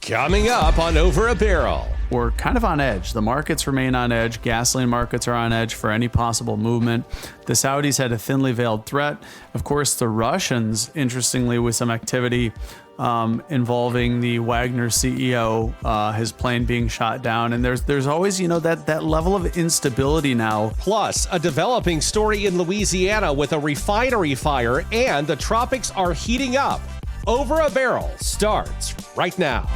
Coming up on Over a Barrel. We're kind of on edge. The markets remain on edge. Gasoline markets are on edge for any possible movement. The Saudis had a thinly veiled threat. Of course, the Russians, interestingly, with some activity involving the Wagner CEO, his plane being shot down. And there's always, that level of instability now. Plus, a developing story in Louisiana with a refinery fire, and the tropics are heating up. Over a Barrel starts right now.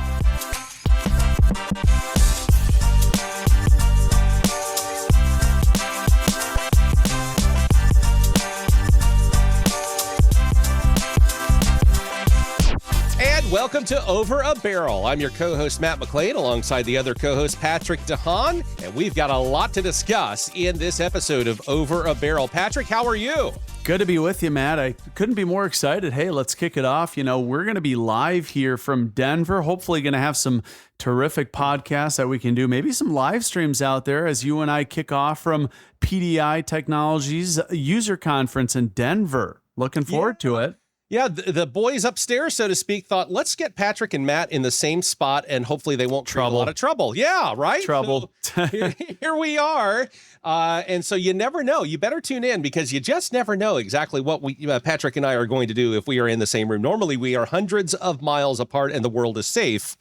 And welcome to Over a Barrel. I'm your co-host, Matt McLean, alongside the other co-host, Patrick DeHaan. And we've got a lot to discuss in this episode of Over a Barrel. Patrick, how are you? Good to be with you, Matt. I couldn't be more excited. Hey, let's kick it off. We're going to be live here from Denver. Hopefully going to have some terrific podcasts that we can do. Maybe some live streams out there as you and I kick off from PDI Technologies user conference in Denver. Looking forward to it. Yeah, the boys upstairs, so to speak, thought, let's get Patrick and Matt in the same spot, and hopefully they won't create a lot of trouble. Yeah, right? Trouble. So here we are. And so you never know. You better tune in because you just never know exactly what Patrick and I are going to do if we are in the same room. Normally, we are hundreds of miles apart and the world is safe.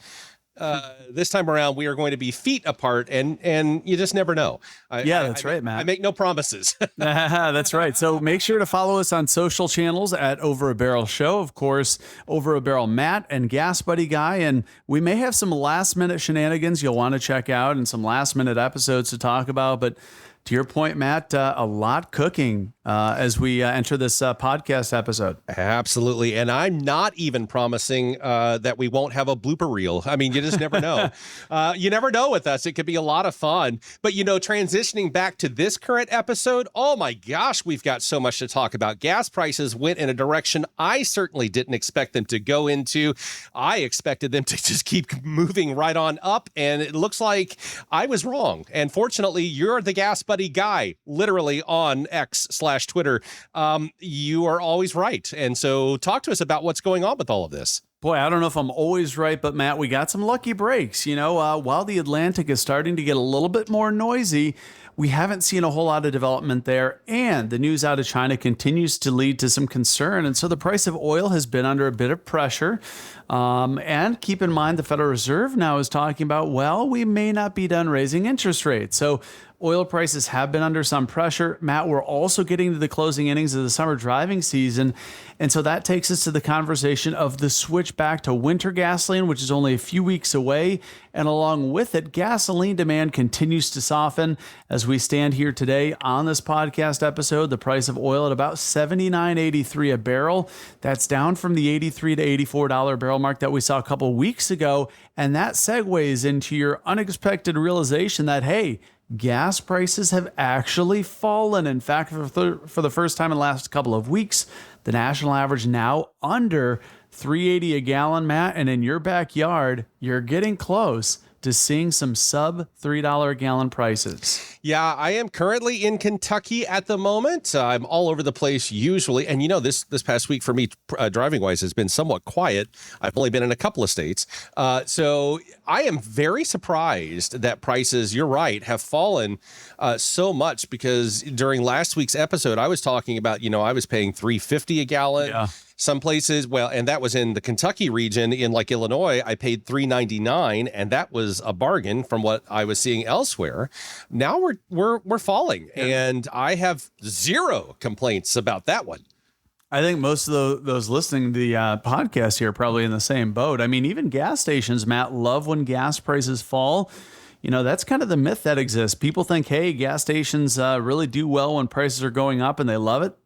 This time around, we are going to be feet apart, and you just never know. That's right, Matt. I make no promises. That's right. So make sure to follow us on social channels at Over a Barrel Show. Of course, Over a Barrel Matt and Gas Buddy Guy. And we may have some last-minute shenanigans you'll want to check out and some last-minute episodes to talk about. But to your point, Matt, a lot cooking as we enter this podcast episode. Absolutely. And I'm not even promising that we won't have a blooper reel. I mean, you just never know. You never know with us. It could be a lot of fun. But, transitioning back to this current episode, oh my gosh, we've got so much to talk about. Gas prices went in a direction I certainly didn't expect them to go into. I expected them to just keep moving right on up. And it looks like I was wrong. And fortunately, you're the Gas Buddy Guy, literally on X/Twitter. You are always right. And so talk to us about what's going on with all of this. Boy, I don't know if I'm always right, but Matt, we got some lucky breaks. While the Atlantic is starting to get a little bit more noisy, we haven't seen a whole lot of development there, and the news out of China continues to lead to some concern. And so the price of oil has been under a bit of pressure. And keep in mind, the Federal Reserve now is talking about, we may not be done raising interest rates. So oil prices have been under some pressure. Matt, we're also getting to the closing innings of the summer driving season. And so that takes us to the conversation of the switch back to winter gasoline, which is only a few weeks away. And along with it, gasoline demand continues to soften. As we stand here today on this podcast episode, the price of oil at about $79.83 a barrel. That's down from the $83 to $84 barrel mark that we saw a couple weeks ago. And that segues into your unexpected realization that, hey, gas prices have actually fallen. In fact, for the first time in the last couple of weeks, the national average now under $3.80 a gallon, Matt. And in your backyard, you're getting close to seeing some sub $3 a gallon prices. Yeah, I am currently in Kentucky at the moment. I'm all over the place usually. And this past week for me, driving wise, has been somewhat quiet. I've only been in a couple of states. So I am very surprised that prices, you're right, have fallen so much, because during last week's episode, I was talking about, I was paying $3.50 a gallon. Yeah. Some places, and that was in the Kentucky region. In like Illinois, I paid $3.99, and that was a bargain from what I was seeing elsewhere. Now we're falling, and I have zero complaints about that one. I think most of those listening to the podcast here are probably in the same boat. I mean, even gas stations, Matt, love when gas prices fall. That's kind of the myth that exists. People think, hey, gas stations really do well when prices are going up, and they love it.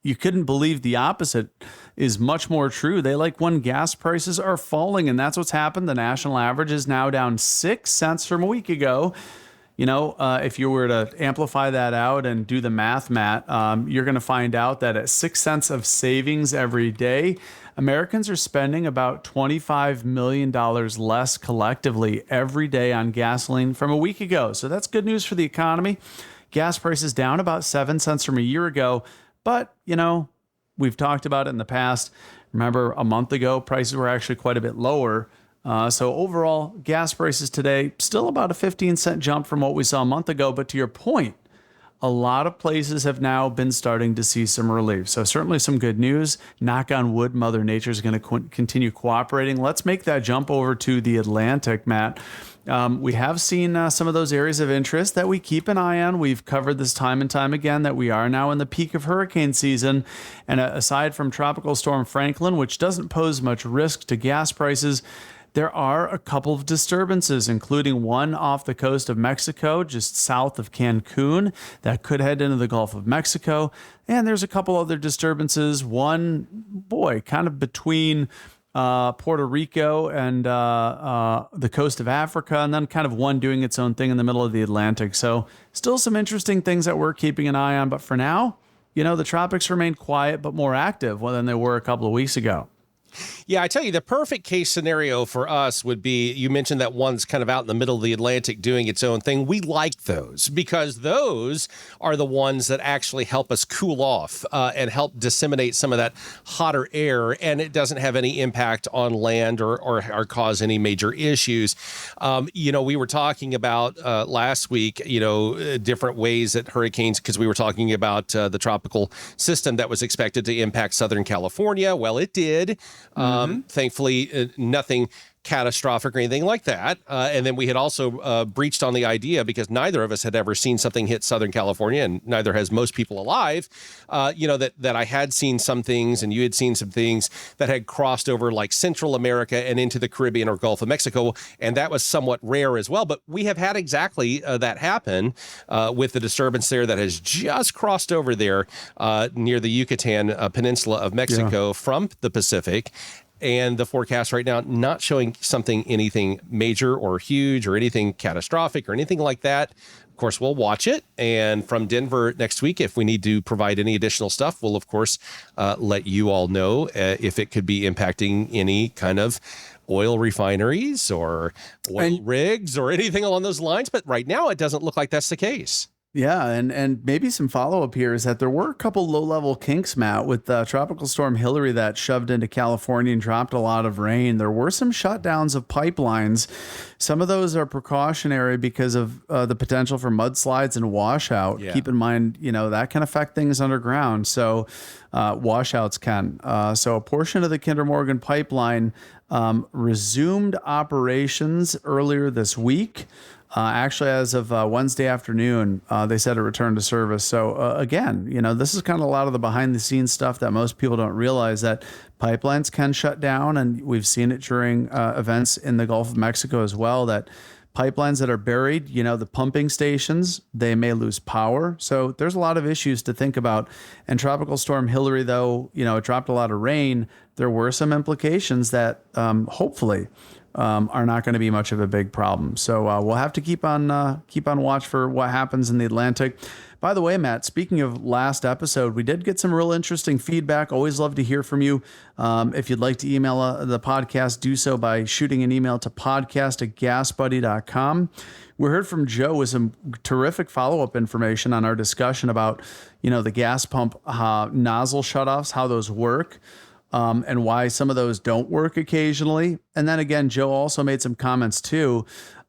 You couldn't believe the opposite is much more true. They like when gas prices are falling, and that's what's happened. The national average is now down 6 cents from a week ago. If you were to amplify that out and do the math, Matt, you're going to find out that at 6 cents of savings every day, Americans are spending about $25 million less collectively every day on gasoline from a week ago. So that's good news for the economy. Gas prices down about 7 cents from a year ago. But, we've talked about it in the past. Remember, a month ago, prices were actually quite a bit lower. So overall, gas prices today, still about a 15-cent jump from what we saw a month ago. But to your point, a lot of places have now been starting to see some relief. So certainly some good news. Knock on wood, Mother Nature is going to continue cooperating. Let's make that jump over to the Atlantic, Matt. We have seen some of those areas of interest that we keep an eye on. We've covered this time and time again that we are now in the peak of hurricane season. And aside from Tropical Storm Franklin, which doesn't pose much risk to gas prices, there are a couple of disturbances, including one off the coast of Mexico, just south of Cancun, that could head into the Gulf of Mexico. And there's a couple other disturbances. One, kind of between Puerto Rico and the coast of Africa, and then kind of one doing its own thing in the middle of the Atlantic. So still some interesting things that we're keeping an eye on. But for now, the tropics remain quiet but more active than they were a couple of weeks ago. Yeah, I tell you, the perfect case scenario for us would be, you mentioned that one's kind of out in the middle of the Atlantic doing its own thing. We like those because those are the ones that actually help us cool off and help disseminate some of that hotter air, and it doesn't have any impact on land or cause any major issues. We were talking about last week, different ways that hurricanes, because we were talking about the tropical system that was expected to impact Southern California. Well, it did. Thankfully, nothing catastrophic or anything like that. And then we had also breached on the idea, because neither of us had ever seen something hit Southern California, and neither has most people alive, that I had seen some things and you had seen some things that had crossed over like Central America and into the Caribbean or Gulf of Mexico. And that was somewhat rare as well. But we have had exactly that happen with the disturbance there that has just crossed over there near the Yucatan Peninsula of Mexico from the Pacific. And the forecast right now not showing anything major or huge or anything catastrophic or anything like that. Of course, we'll watch it. And from Denver next week, if we need to provide any additional stuff, we'll, of course, let you all know if it could be impacting any kind of oil refineries or oil rigs or anything along those lines. But right now, it doesn't look like that's the case. Yeah, and maybe some follow-up here is that there were a couple low-level kinks, Matt, with Tropical Storm Hillary that shoved into California and dropped a lot of rain. There were some shutdowns of pipelines. Some of those are precautionary because of the potential for mudslides and washout. Yeah. Keep in mind, that can affect things underground. So washouts can. So a portion of the Kinder Morgan pipeline resumed operations earlier this week. Actually, as of Wednesday afternoon, they said it returned to service. So again, this is kind of a lot of the behind the scenes stuff that most people don't realize, that pipelines can shut down. And we've seen it during events in the Gulf of Mexico as well, that pipelines that are buried, the pumping stations, they may lose power. So there's a lot of issues to think about. And Tropical Storm Hillary, though, it dropped a lot of rain, there were some implications that hopefully are not going to be much of a big problem. So we'll have to keep on watch for what happens in the Atlantic. By the way, Matt, speaking of last episode, we did get some real interesting feedback. Always love to hear from you. If you'd like to email the podcast, do so by shooting an email to podcast@gasbuddy.com. We heard from Joe with some terrific follow-up information on our discussion about, the gas pump nozzle shutoffs, how those work. And why some of those don't work occasionally. And then again, Joe also made some comments too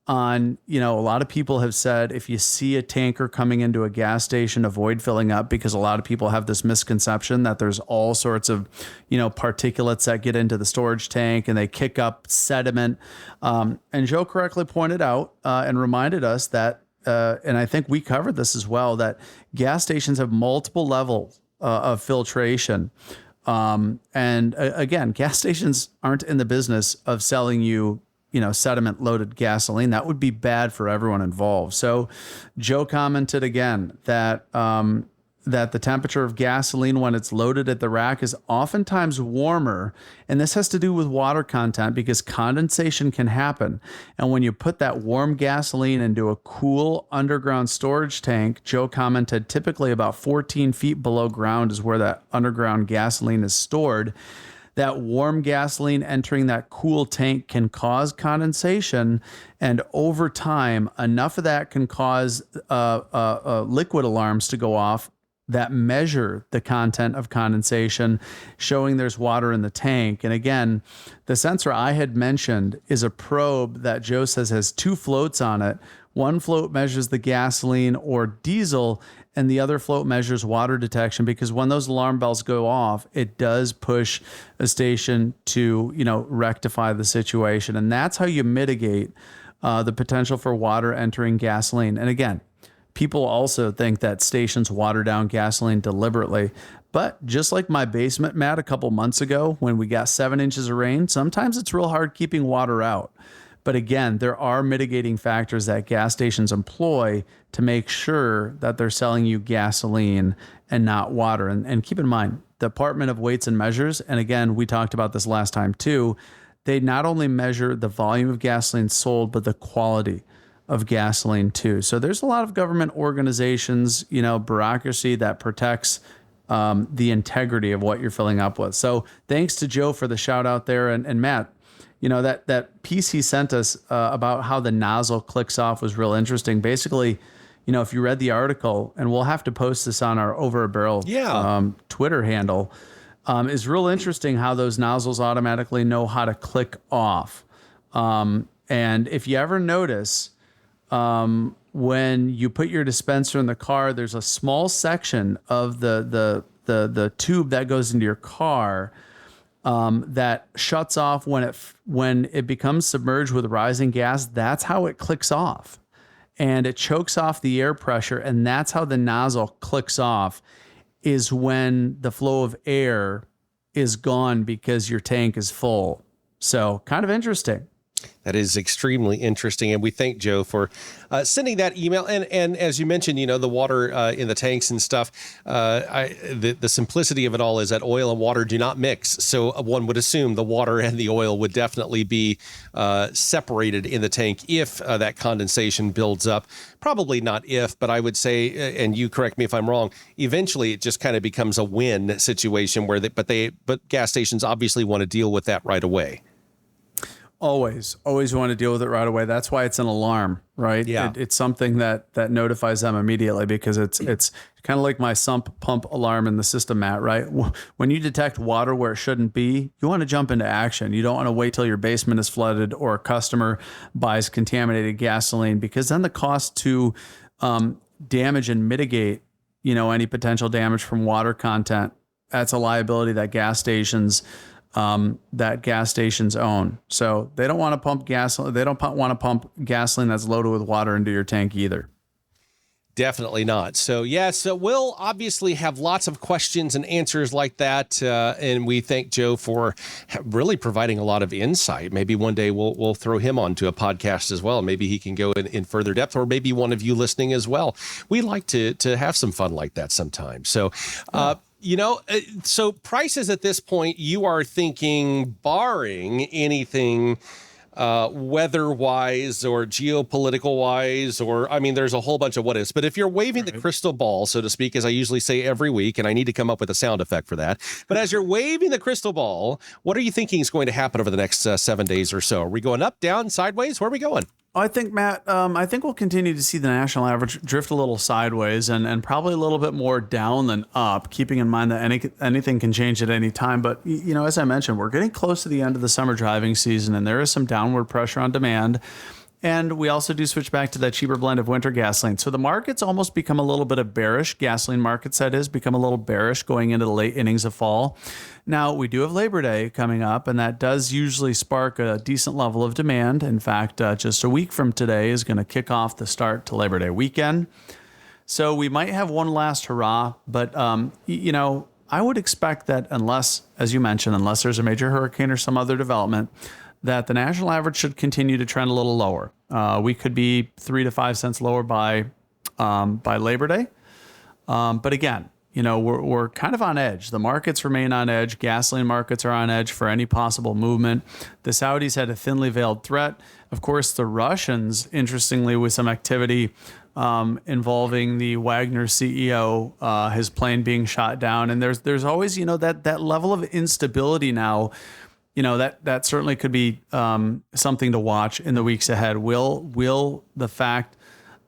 on, a lot of people have said, if you see a tanker coming into a gas station, avoid filling up, because a lot of people have this misconception that there's all sorts of, particulates that get into the storage tank and they kick up sediment. And Joe correctly pointed out and reminded us that, and I think we covered this as well, that gas stations have multiple levels of filtration. And again, gas stations aren't in the business of selling you, sediment loaded gasoline. That would be bad for everyone involved. So Joe commented again that, that the temperature of gasoline when it's loaded at the rack is oftentimes warmer. And this has to do with water content, because condensation can happen. And when you put that warm gasoline into a cool underground storage tank, Joe commented typically about 14 feet below ground is where that underground gasoline is stored. That warm gasoline entering that cool tank can cause condensation. And over time, enough of that can cause liquid alarms to go off, that measure the content of condensation, showing there's water in the tank. And again, the sensor I had mentioned is a probe that Joe says has two floats on it. One float measures the gasoline or diesel, and the other float measures water detection, because when those alarm bells go off, it does push a station to, rectify the situation. And that's how you mitigate the potential for water entering gasoline. And again, people also think that stations water down gasoline deliberately. But just like my basement, Matt, a couple months ago when we got 7 inches of rain, sometimes it's real hard keeping water out. But again, there are mitigating factors that gas stations employ to make sure that they're selling you gasoline and not water. And keep in mind, the Department of Weights and Measures, and again, we talked about this last time too, they not only measure the volume of gasoline sold, but the quality of gasoline too. So there's a lot of government organizations, bureaucracy that protects the integrity of what you're filling up with. So thanks to Joe for the shout out there. And Matt, that piece he sent us about how the nozzle clicks off was real interesting. Basically, if you read the article, and we'll have to post this on our Over a Barrel Twitter handle, is real interesting how those nozzles automatically know how to click off. And if you ever notice, when you put your dispenser in the car, there's a small section of the tube that goes into your car that shuts off when it becomes submerged with rising gas. That's how it clicks off, and it chokes off the air pressure, and that's how the nozzle clicks off, is when the flow of air is gone because your tank is full. So kind of interesting. That is extremely interesting. And we thank Joe for sending that email. And as you mentioned, the water in the tanks and stuff, the simplicity of it all is that oil and water do not mix. So one would assume the water and the oil would definitely be separated in the tank if that condensation builds up. Probably not if, but I would say, and you correct me if I'm wrong, eventually it just kind of becomes a win situation where but gas stations obviously want to deal with that right away. Always want to deal with it right away. That's why it's an alarm, right? Yeah. It's something that notifies them immediately, because it's kind of like my sump pump alarm in the system, Matt, right? When you detect water where it shouldn't be, you want to jump into action. You don't want to wait till your basement is flooded or a customer buys contaminated gasoline, because then the cost to damage and mitigate, any potential damage from water content, that's a liability that gas stations own. So they don't want to pump gasoline. They don't want to pump gasoline that's loaded with water into your tank either. Definitely not. So so we'll obviously have lots of questions and answers like that. And we thank Joe for really providing a lot of insight. Maybe one day we'll throw him onto a podcast as well. Maybe he can go in further depth, or maybe one of you listening as well. We like to have some fun like that sometimes. So, so prices at this point, you are thinking, barring anything weather-wise or geopolitical-wise, or, there's a whole bunch of what ifs. But if you're waving the crystal ball, so to speak, as I usually say every week, and I need to come up with a sound effect for that, but as you're waving the crystal ball, what are you thinking is going to happen over the next 7 days or so? Are we going up, down, sideways? Where are we going? I think, Matt, I think we'll continue to see the national average drift a little sideways and probably a little bit more down than up, keeping in mind that anything can change at any time. But, as I mentioned, we're getting close to the end of the summer driving season, and there is some downward pressure on demand. And we also do switch back to that cheaper blend of winter gasoline. So the market's almost become a little bit of bearish. Gasoline markets, that is, become a little bearish going into the late innings of fall. Now, we do have Labor Day coming up, and that does usually spark a decent level of demand. In fact, just a week from today is going to kick off the start to Labor Day weekend. So we might have one last hurrah, but, I would expect that unless there's a major hurricane or some other development, that the national average should continue to trend a little lower. We could be 3 to 5 cents lower by Labor Day. But again, we're kind of on edge. The markets remain on edge. Gasoline markets are on edge for any possible movement. The Saudis had a thinly veiled threat. Of course, the Russians, interestingly, with some activity involving the Wagner CEO, his plane being shot down. And there's always, that level of instability now. That certainly could be something to watch in the weeks ahead. Will the fact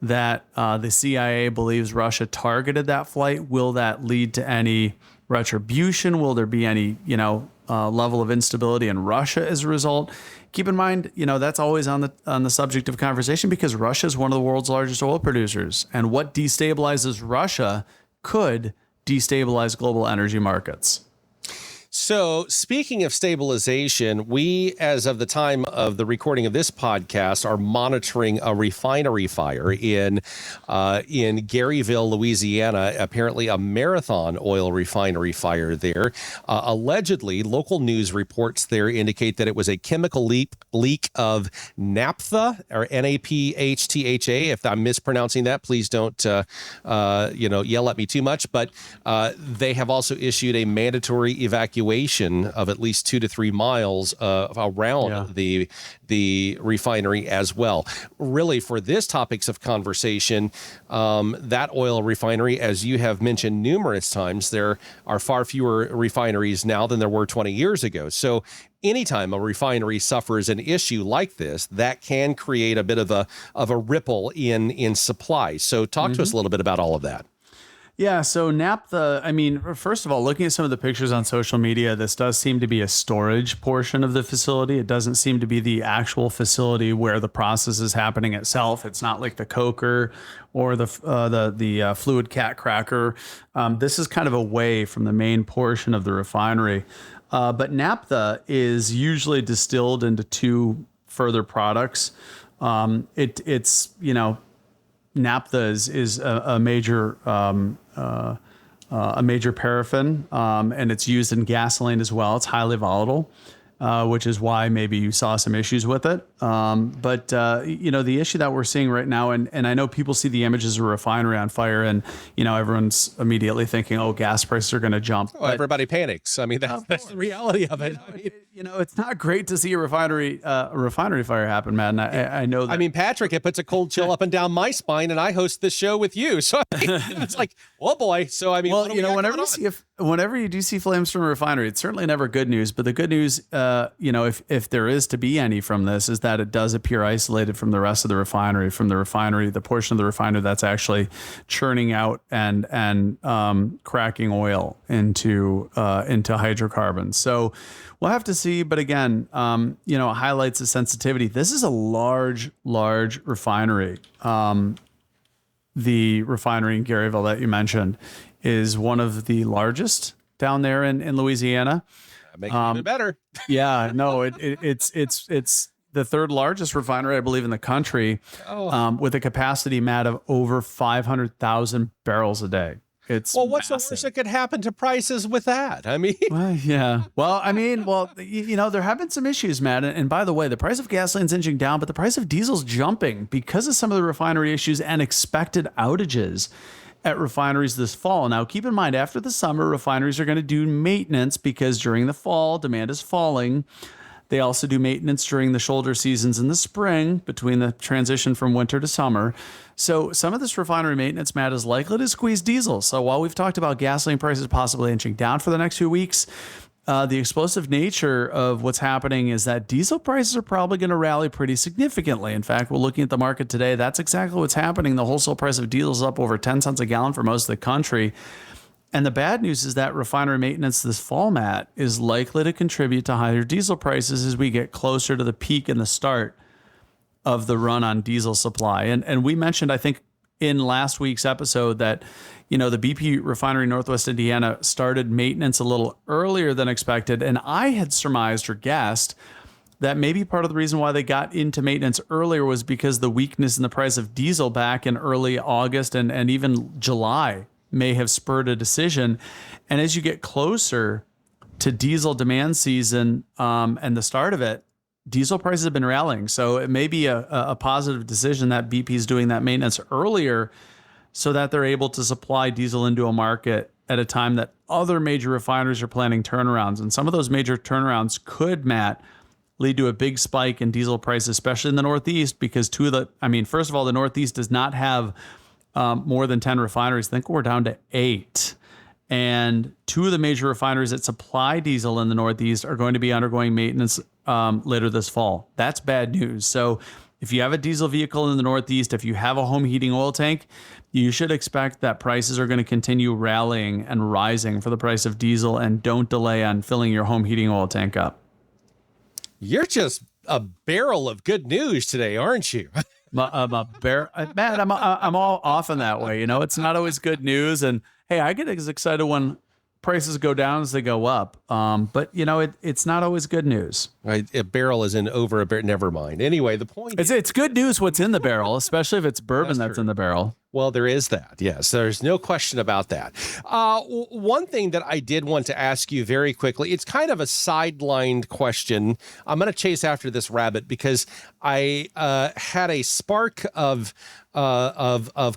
that the CIA believes Russia targeted that flight. Will that lead to any retribution? Will there be any, level of instability in Russia as a result? Keep in mind, that's always on the subject of conversation because Russia is one of the world's largest oil producers, and what destabilizes Russia could destabilize global energy markets. So, speaking of stabilization, we, as of the time of the recording of this podcast, are monitoring a refinery fire in Garyville, Louisiana. Apparently, a Marathon oil refinery fire there. Allegedly, local news reports there indicate that it was a chemical leak of naphtha, or NAPHTHA. If I'm mispronouncing that, please don't yell at me too much. But they have also issued a mandatory evacuation of at least 2 to 3 miles around the refinery as well. Really, for this topics of conversation, that oil refinery, as you have mentioned numerous times, there are far fewer refineries now than there were 20 years ago. So anytime a refinery suffers an issue like this, that can create a bit of a ripple in supply. So talk to us a little bit about all of that. Yeah, so naphtha, first of all, looking at some of the pictures on social media, this does seem to be a storage portion of the facility. It doesn't seem to be the actual facility where the process is happening itself. It's not like the coker or the fluid cat cracker. This is kind of away from the main portion of the refinery. But naphtha is usually distilled into 2 further products. Naphtha is a major paraffin, and it's used in gasoline as well. It's highly volatile, which is why maybe you saw some issues with it. But the issue that we're seeing right now, and I know people see the images of a refinery on fire, and everyone's immediately thinking, oh, gas prices are going to jump. Well, everybody panics. I mean, that's the reality of it. It's not great to see a refinery fire happen, Matt. And I know that. I mean, Patrick, it puts a cold chill up and down my spine, and I host this show with you. So it's like, oh boy. So I mean, well, whenever you do see flames from a refinery, it's certainly never good news. But the good news, if there is to be any from this, is that it does appear isolated from the rest of the refinery, the portion of the refinery that's actually churning out and cracking oil into hydrocarbons. So we'll have to see. But again, it highlights the sensitivity. This is a large refinery. The refinery in Garyville that you mentioned is one of the largest down there in Louisiana. Make it even better. Yeah, no, it's the 3rd largest refinery, I believe, in the country, with a capacity, Matt, of over 500,000 barrels a day. It's what's massive. the worst that could happen to prices with that? I mean, yeah. There have been some issues, Matt. And by the way, the price of gasoline's inching down, but the price of diesel's jumping because of some of the refinery issues and expected outages at refineries this fall. Now, keep in mind, after the summer, refineries are going to do maintenance because during the fall, demand is falling. They also do maintenance during the shoulder seasons in the spring between the transition from winter to summer. So some of this refinery maintenance, Matt, is likely to squeeze diesel. So while we've talked about gasoline prices possibly inching down for the next few weeks, the explosive nature of what's happening is that diesel prices are probably going to rally pretty significantly. In fact, we're looking at the market today. That's exactly what's happening. The wholesale price of diesel is up over 10 cents a gallon for most of the country. And the bad news is that refinery maintenance this fall, Matt, is likely to contribute to higher diesel prices as we get closer to the peak and the start of the run on diesel supply. And we mentioned, I think, in last week's episode that, the BP refinery in Northwest Indiana started maintenance a little earlier than expected. And I had surmised or guessed that maybe part of the reason why they got into maintenance earlier was because the weakness in the price of diesel back in early August and even July may have spurred a decision. And as you get closer to diesel demand season and the start of it, diesel prices have been rallying. So it may be a positive decision that BP is doing that maintenance earlier so that they're able to supply diesel into a market at a time that other major refineries are planning turnarounds. And some of those major turnarounds could, Matt, lead to a big spike in diesel prices, especially in the Northeast, because first of all, the Northeast does not have more than 10 refineries. I think we're down to 8. And 2 of the major refineries that supply diesel in the Northeast are going to be undergoing maintenance later this fall. That's bad news. So If you have a diesel vehicle in the Northeast, if you have a home heating oil tank, you should expect that prices are going to continue rallying and rising for the price of diesel, and don't delay on filling your home heating oil tank up. You're just a barrel of good news today, aren't you? I'm a bear, man. I'm all often that way. It's not always good news, and hey, I get as excited when prices go down as they go up. But it's not always good news. Right, a barrel is in over a barrel. Never mind. Anyway, the point It's good news what's in the barrel, especially if it's bourbon that's in the barrel. Well, there is that. Yes, there's no question about that. One thing that I did want to ask you very quickly, it's kind of a sidelined question. I'm going to chase after this rabbit because I had a spark of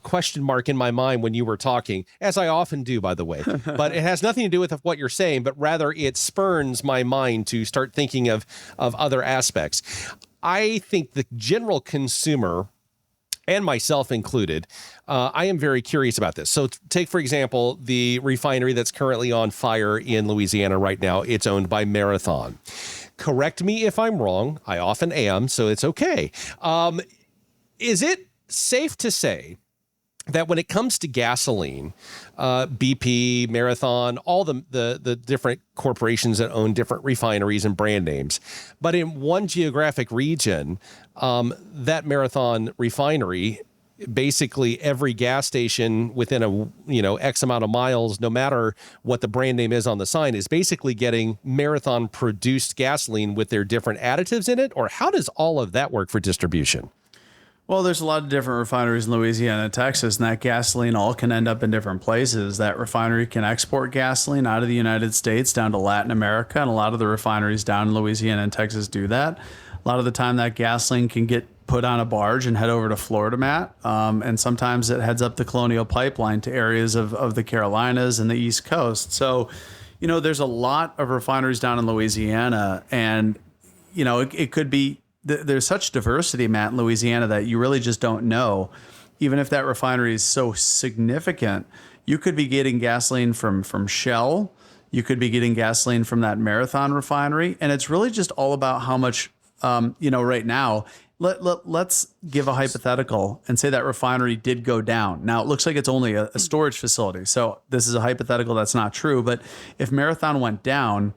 question mark in my mind when you were talking, as I often do, by the way. But it has nothing to do with what you're saying, but rather it spurns my mind to start thinking of other aspects. I think the general consumer, and myself included, I am very curious about this. So take, for example, the refinery that's currently on fire in Louisiana right now. It's owned by Marathon. Correct me if I'm wrong. I often am, so it's okay. Is it safe to say that when it comes to gasoline, BP, Marathon, all the different corporations that own different refineries and brand names, but in one geographic region, that Marathon refinery, basically every gas station within a X amount of miles, no matter what the brand name is on the sign, is basically getting Marathon produced gasoline with their different additives in it? Or how does all of that work for distribution? Well, there's a lot of different refineries in Louisiana and Texas, and that gasoline all can end up in different places. That refinery can export gasoline out of the United States down to Latin America, and a lot of the refineries down in Louisiana and Texas do that. A lot of the time, that gasoline can get put on a barge and head over to Florida, Matt, and sometimes it heads up the Colonial Pipeline to areas of the Carolinas and the East Coast. So, there's a lot of refineries down in Louisiana, and, it could be, there's such diversity, Matt, in Louisiana that you really just don't know. Even if that refinery is so significant, you could be getting gasoline from Shell. You could be getting gasoline from that Marathon refinery. And it's really just all about how much, right now, let's give a hypothetical and say that refinery did go down. Now, it looks like it's only a storage facility. So this is a hypothetical that's not true. But if Marathon went down,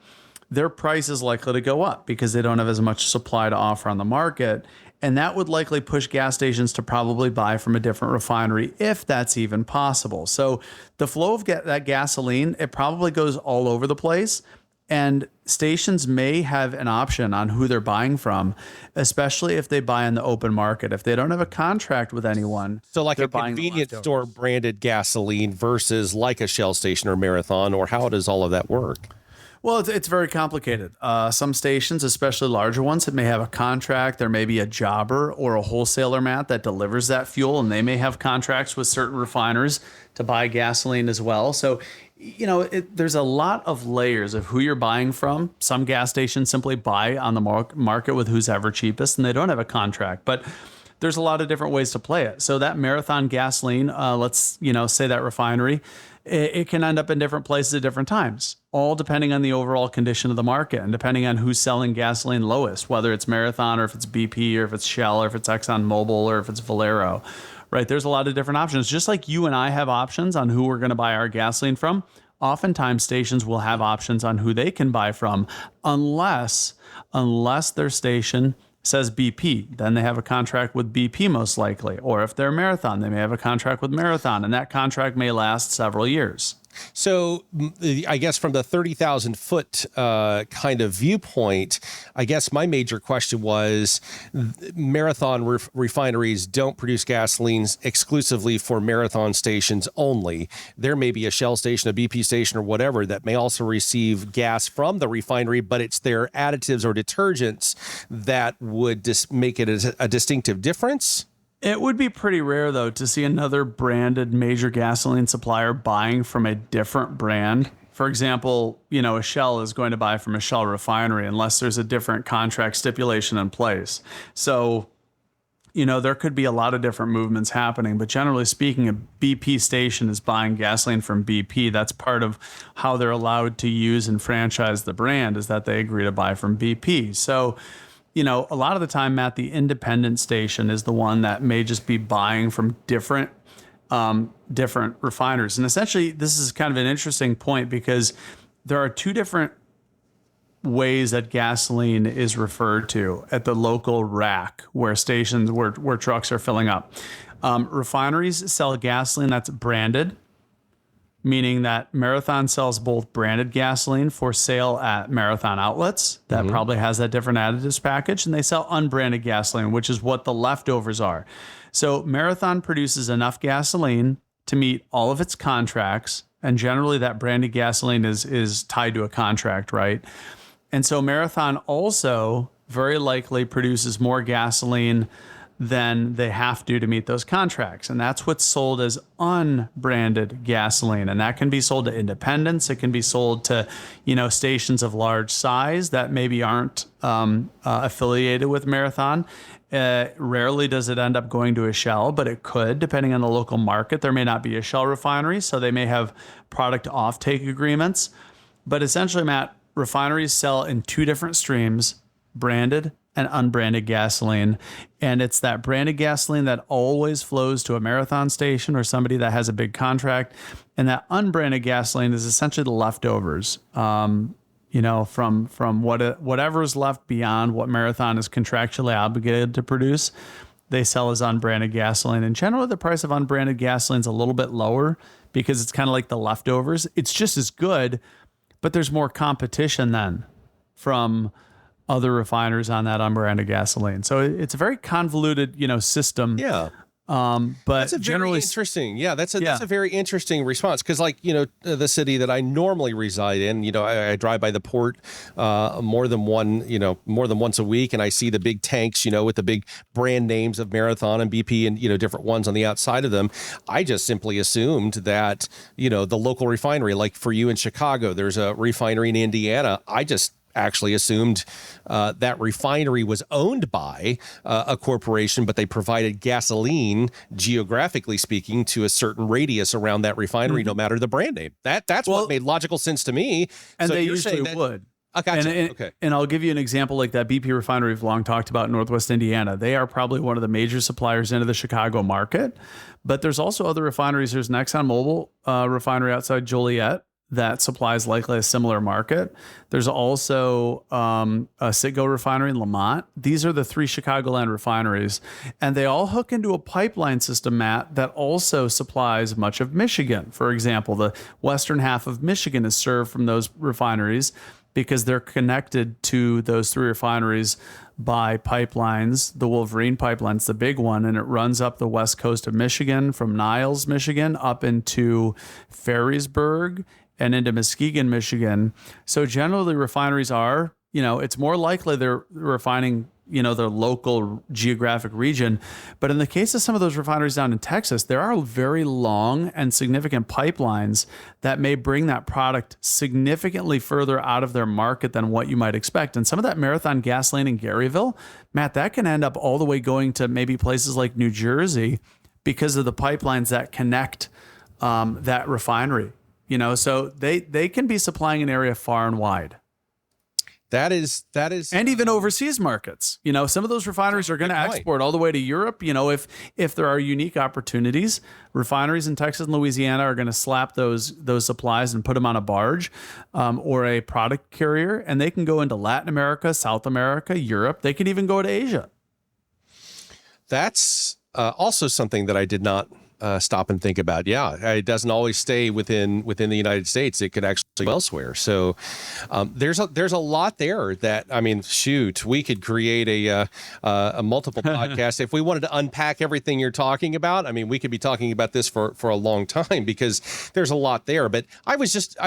their price is likely to go up because they don't have as much supply to offer on the market. And that would likely push gas stations to probably buy from a different refinery, if that's even possible. So the flow of that gasoline, it probably goes all over the place. And stations may have an option on who they're buying from, especially if they buy in the open market. If they don't have a contract with anyone. So like a convenience store branded gasoline versus like a Shell station or Marathon, or how does all of that work? Well, it's very complicated. Some stations, especially larger ones, it may have a contract. There may be a jobber or a wholesaler, Matt, that delivers that fuel, and they may have contracts with certain refiners to buy gasoline as well. So, there's a lot of layers of who you're buying from. Some gas stations simply buy on the market with who's ever cheapest, and they don't have a contract. But there's a lot of different ways to play it. So that Marathon gasoline, let's say that refinery, it can end up in different places at different times, all depending on the overall condition of the market and depending on who's selling gasoline lowest, whether it's Marathon or if it's BP or if it's Shell or if it's ExxonMobil or if it's Valero, right? There's a lot of different options. Just like you and I have options on who we're going to buy our gasoline from, oftentimes stations will have options on who they can buy from unless their station says BP, then they have a contract with BP most likely. Or if they're Marathon, they may have a contract with Marathon, and that contract may last several years. So I guess from the 30,000 foot kind of viewpoint, I guess my major question was Marathon refineries don't produce gasolines exclusively for Marathon stations only. There may be a Shell station, a BP station or whatever that may also receive gas from the refinery, but it's their additives or detergents that would make it a distinctive difference. It would be pretty rare, though, to see another branded major gasoline supplier buying from a different brand. For example, a Shell is going to buy from a Shell refinery unless there's a different contract stipulation in place. So, there could be a lot of different movements happening. But generally speaking, a BP station is buying gasoline from BP. That's part of how they're allowed to use and franchise the brand, is that they agree to buy from BP. So, a lot of the time, Matt, the independent station is the one that may just be buying from different refiners. And essentially, this is kind of an interesting point because there are two different ways that gasoline is referred to at the local rack where stations, where trucks are filling up. Refineries sell gasoline that's branded, meaning that Marathon sells both branded gasoline for sale at Marathon outlets that probably has that different additives package, and they sell unbranded gasoline, which is what the leftovers are. So Marathon produces enough gasoline to meet all of its contracts, and generally that branded gasoline is tied to a contract, right? And so Marathon also very likely produces more gasoline than they have to meet those contracts. And that's what's sold as unbranded gasoline. And that can be sold to independents. It can be sold to, stations of large size that maybe aren't affiliated with Marathon. Rarely does it end up going to a Shell, but it could, depending on the local market. There may not be a Shell refinery, so they may have product offtake agreements. But essentially, Matt, refineries sell in two different streams, branded and unbranded gasoline. And it's that branded gasoline that always flows to a Marathon station or somebody that has a big contract. And that unbranded gasoline is essentially the leftovers, from whatever is left beyond what Marathon is contractually obligated to produce. They sell as unbranded gasoline. And generally, the price of unbranded gasoline is a little bit lower because it's kind of like the leftovers. It's just as good, but there's more competition then from other refiners on that unbranded gasoline. So it's a very convoluted, system. Yeah. But that's a generally very interesting. Yeah, that's a very interesting response because, the city that I normally reside in, I drive by the port more than once a week, and I see the big tanks, with the big brand names of Marathon and BP and different ones on the outside of them. I just simply assumed that the local refinery, like for you in Chicago, there's a refinery in Indiana. I just actually assumed that refinery was owned by a corporation, but they provided gasoline, geographically speaking, to a certain radius around that refinery, no matter the brand name. That's what made logical sense to me. And so they usually would. I gotcha. Okay. And I'll give you an example like that BP refinery we've long talked about in Northwest Indiana. They are probably one of the major suppliers into the Chicago market, but there's also other refineries. There's an ExxonMobil refinery outside Joliet that supplies likely a similar market. There's also a Citgo refinery in Lamont. These are the three Chicagoland refineries, and they all hook into a pipeline system, Matt, that also supplies much of Michigan. For example, the western half of Michigan is served from those refineries because they're connected to those three refineries by pipelines. The Wolverine pipeline's the big one, and it runs up the west coast of Michigan from Niles, Michigan, up into Ferrisburg and into Muskegon, Michigan. So generally refineries are, it's more likely they're refining, their local geographic region. But in the case of some of those refineries down in Texas, there are very long and significant pipelines that may bring that product significantly further out of their market than what you might expect. And some of that Marathon gasoline in Garyville, Matt, that can end up all the way going to maybe places like New Jersey because of the pipelines that connect that refinery. So they can be supplying an area far and wide. That is, and even overseas markets. Some of those refineries are going to export all the way to Europe. If there are unique opportunities, refineries in Texas and Louisiana are going to slap those supplies and put them on a barge or a product carrier, and they can go into Latin America, South America, Europe. They can even go to Asia. That's also something that I did not stop and think about. Yeah, it doesn't always stay within the United States. It could actually go elsewhere. So there's a lot there that, shoot, we could create a multiple podcast if we wanted to unpack everything you're talking about. We could be talking about this for a long time because there's a lot there. But I was just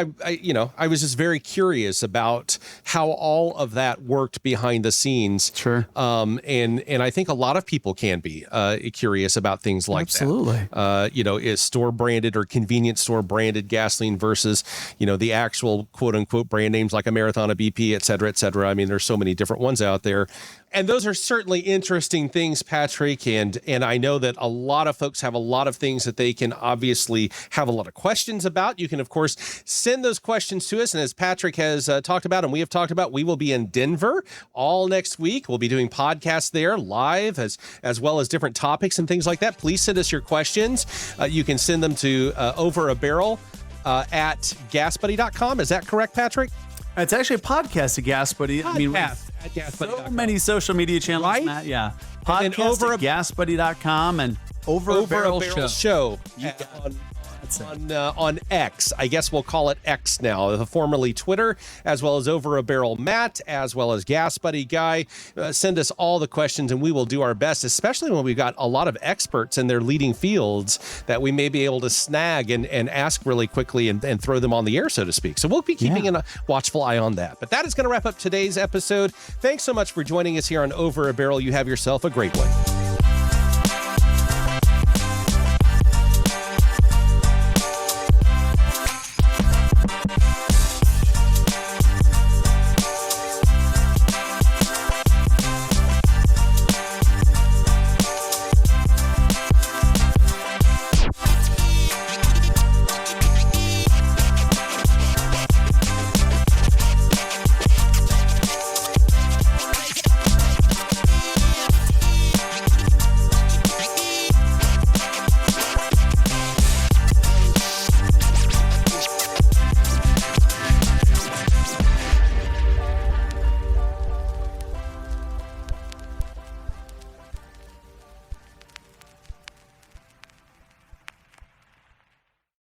very curious about how all of that worked behind the scenes. Sure. And I think a lot of people can be curious about things like Absolutely. that. Is store branded or convenience store branded gasoline versus, the actual quote unquote brand names like a Marathon, a BP, et cetera, et cetera. I mean, there's so many different ones out there. And those are certainly interesting things, Patrick. And I know that a lot of folks have a lot of things that they can obviously have a lot of questions about. You can, of course, send those questions to us. And as Patrick has talked about, and we have talked about, we will be in Denver all next week. We'll be doing podcasts there live as well as different topics and things like that. Please send us your questions. You can send them to Over a Barrel at gasbuddy.com. Is that correct, Patrick? It's actually a podcast at Gas Buddy. I mean, At gasbuddy.com. so many social media channels, Right? Matt. Yeah. And then Podcast at gasbuddy.com and Over a Barrel Show. On X. I guess we'll call it X now, formerly Twitter, as well as Over a Barrel Matt, as well as Gas Buddy Guy. Send us all the questions and we will do our best, especially when we've got a lot of experts in their leading fields that we may be able to snag and ask really quickly and throw them on the air, so to speak. So we'll be keeping a watchful eye on that. But that is going to wrap up today's episode. Thanks so much for joining us here on Over a Barrel. You have yourself a great one.